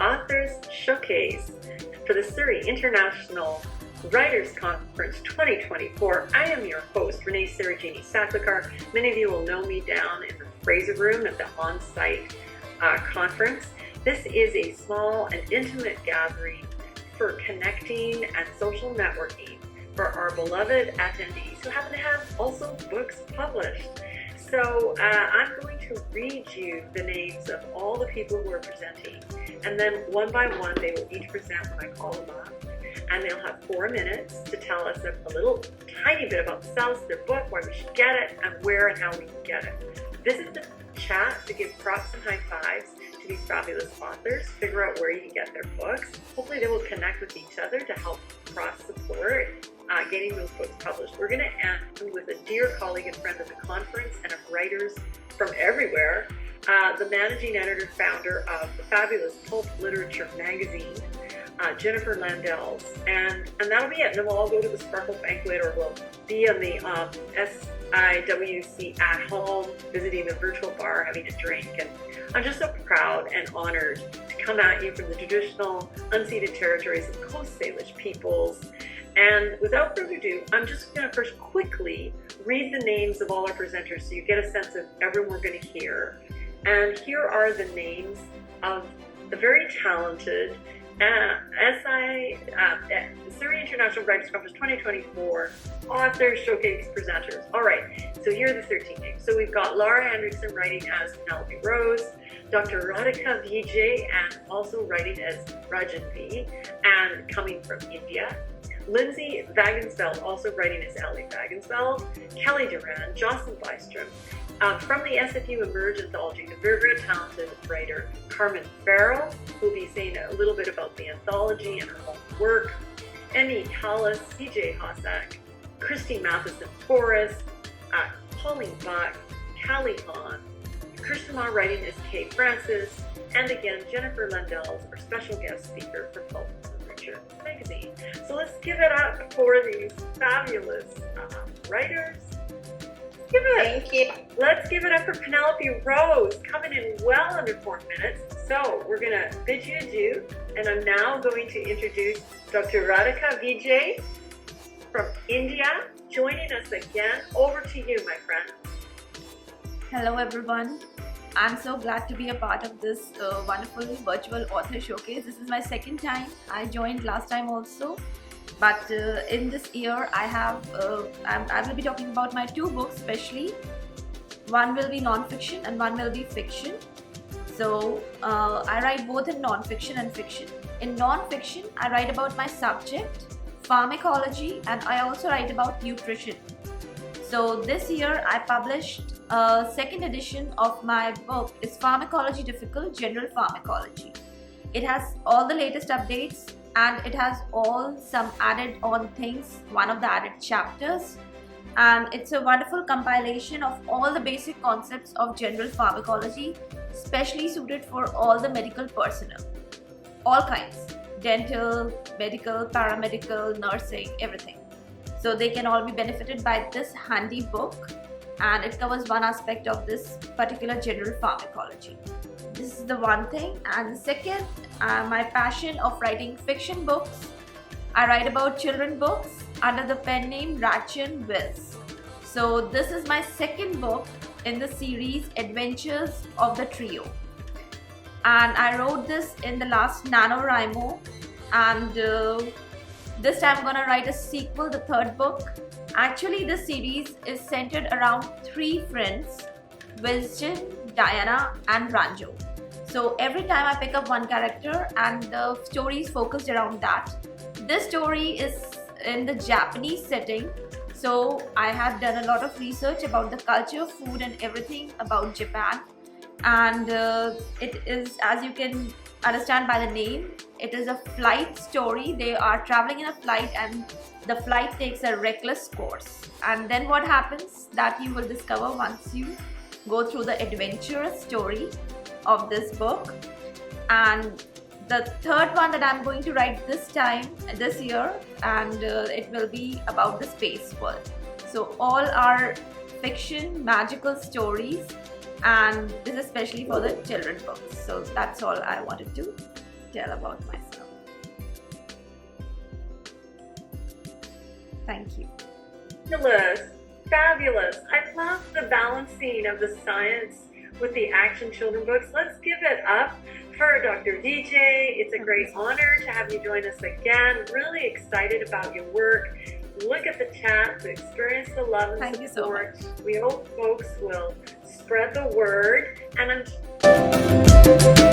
Authors Showcase for the Surrey International Writers Conference 2024. I am your host, Renee Sarajini-Sathakar. Many of you will know me down in the Fraser Room at the on-site conference. This is a small and intimate gathering for connecting and social networking for our beloved attendees who happen to have also books published. So I'm going to read you the names of all the people who are presenting, and then one by one they will each present when I call them up, and they'll have 4 minutes to tell us a little tiny bit about themselves, their book, why we should get it, and where and how we can get it. This is the chat to give props and high fives to these fabulous authors, figure out where you can get their books. Hopefully they will connect with each other to help cross-support getting those books published. We're going to end with a dear colleague and friend of the conference and of writers from everywhere, the managing editor, founder of the fabulous Pulp Literature magazine, Jennifer Landells, and that'll be it. And then we'll all go to the Sparkle Banquet, or we'll be on the SIWC at home, visiting the virtual bar, having a drink. And I'm just so proud and honored to come at you from the traditional unceded territories of Coast Salish peoples. And without further ado, I'm just going to first quickly read the names of all our presenters so you get a sense of everyone we're going to hear. And here are the names of the very talented Surrey International Writers Conference 2024 Authors Showcase presenters. All right, so here are the 13 names. So we've got Laura Anderson writing as Penelope Rose, Dr. Radhika Vijay, and also writing as Radgin Wiz, and coming from India. Lindsay Wagensfeld, also writing as Ellie Wagensfeld, Kelly Duran, Jocelyn Bystrom. From the SFU Emerge anthology, the very, very talented writer Carmen Farrell, who will be saying a little bit about the anthology and her own work. Emmy Tallis, CJ Hossack, Christy Matheson Forrest, Pauline Bach, Callie Hahn, Krishna writing as Kay Francis, and again, Jennifer Landells, our special guest speaker for Pulp Literature magazine. So let's give it up for these fabulous writers. Thank you. Let's give it up for Penelope Rose, coming in well under 4 minutes. So we're going to bid you adieu, and I'm now going to introduce Dr. Radhika Vijay from India, joining us again. Over to you, my friend. Hello everyone. I'm so glad to be a part of this wonderful virtual author showcase. This is my second time. I joined last time also. But in this year, I will be talking about my 2 books especially. One will be non-fiction and one will be fiction. So I write both in non-fiction and fiction. In non-fiction, I write about my subject, pharmacology, and I also write about nutrition. So this year, I published a second edition of my book. It's Pharmacology Difficult, General Pharmacology. It has all the latest updates, and it has all some added on things, one of the added chapters, and it's a wonderful compilation of all the basic concepts of general pharmacology, specially suited for all the medical personnel, all kinds, dental, medical, paramedical, nursing, everything. So they can all be benefited by this handy book, and it covers one aspect of this particular general pharmacology. This is the one thing. And second, my passion of writing fiction books. I write about children books under the pen name Radgin Wiz. So this is my second book in the series Adventures of the Trio. And I wrote this in the last NaNoWriMo, and this time I'm gonna write a sequel, the third book. Actually, this series is centered around 3 friends, Vijay, Diana, and Ranjo. So every time I pick up one character and the story is focused around that. This story is in the Japanese setting. So I have done a lot of research about the culture, food, and everything about Japan. And it is, as you can understand by the name, it is a flight story. They are traveling in a flight and the flight takes a reckless course. And then what happens, that you will discover once you go through the adventurous story of this book. And the third one that I'm going to write this year, and it will be about the space world. So all are fiction, magical stories, and this is especially for the children books. So that's all I wanted to tell about myself. Thank you. Fabulous, fabulous. I love the balancing of the science with the action children books. Let's give it up for Dr. Vijay. It's a great honor to have you join us again. Really excited about your work. Look at the chat to experience the love and Thank you so support. much. We hope folks will spread the word. And I'm